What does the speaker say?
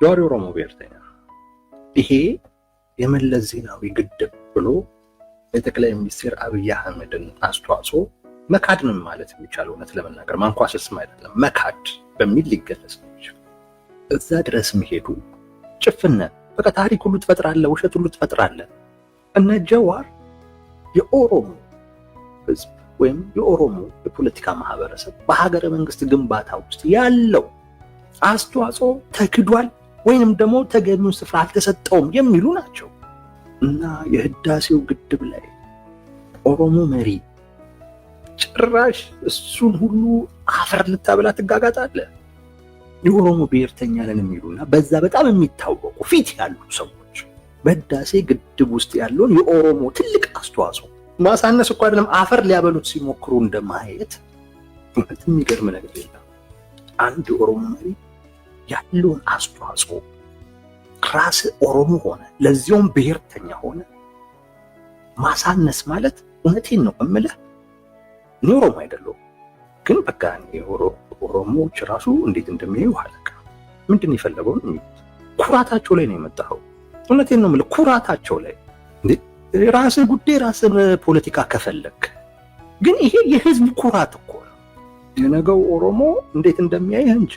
ጀዋር ኦሮሞ ብሔርተኛ ይሄ የመለስ ዜናዊ ግድብ ብሎ የጠቅላይ ሚኒስትር አብይ አህመድን አስተዋጽኦ መካድ ነው ማለት የሚቻለው። እውነት ለመናገር ማንኳሰስም አይደለም መካድ በሚል ሊገለጽ ነው ይችላል። እዛ ድረስ መሄዱ ጭፍነ በቃ ታሪክ ሁሉ ትፈጥራለህ፣ ውሸት ሁሉ ትፈጥራለህ። እነ ጀዋር የኦሮሞ ህዝብ ወይም የኦሮሞ የፖለቲካ ማህበረሰብ በሀገረ መንግስት ግንባታ ውስጥ ያለው አስተዋጽኦ ተክዷል ወይንም ደግሞ ተገቢውን ስፍራ አልተሰጠውም የሚሉ ናቸው። እና የህዳሴው ግድብ ላይ ኦሮሞ መሪ ጭራሽ እሱን ሁሉ አፈር ልታበላ ትጋጋጣለህ። የኦሮሞ ብሔርተኛ ነን የሚሉና በዛ በጣም የሚታወቁ ፊት ያሉ ሰዎች በህዳሴ ግድብ ውስጥ ያለውን የኦሮሞ ትልቅ አስተዋጽኦ ማሳነስ እኮ አይደለም አፈር ሊያበሉት ሲሞክሩ እንደማየት እውነት የሚገርም ነገር የለም። አንድ የኦሮሞ መሪ ያለውን አስተዋጽኦ ራስ ኦሮሞ ሆነ ለዚያውም ብሔርተኛ ሆነ ማሳነስ ማለት እውነቴን ነው እምልህ። እኔ ኦሮሞ አይደለሁም ግን በቃ ኦሮሞዎች ራሱ እንዴት እንደሚያዩ አለቃ ምንድን የፈለገው ነው የሚሉት። ኩራታቸው ላይ ነው የመጣው። እውነቴን ነው የምልህ ኩራታቸው ላይ ራስህ ጉዳይ ራስህ ፖለቲካ ከፈለክ ግን ይሄ የህዝብ ኩራት እኮ ነው። የነገው ኦሮሞ እንዴት እንደሚያይህ እንጃ።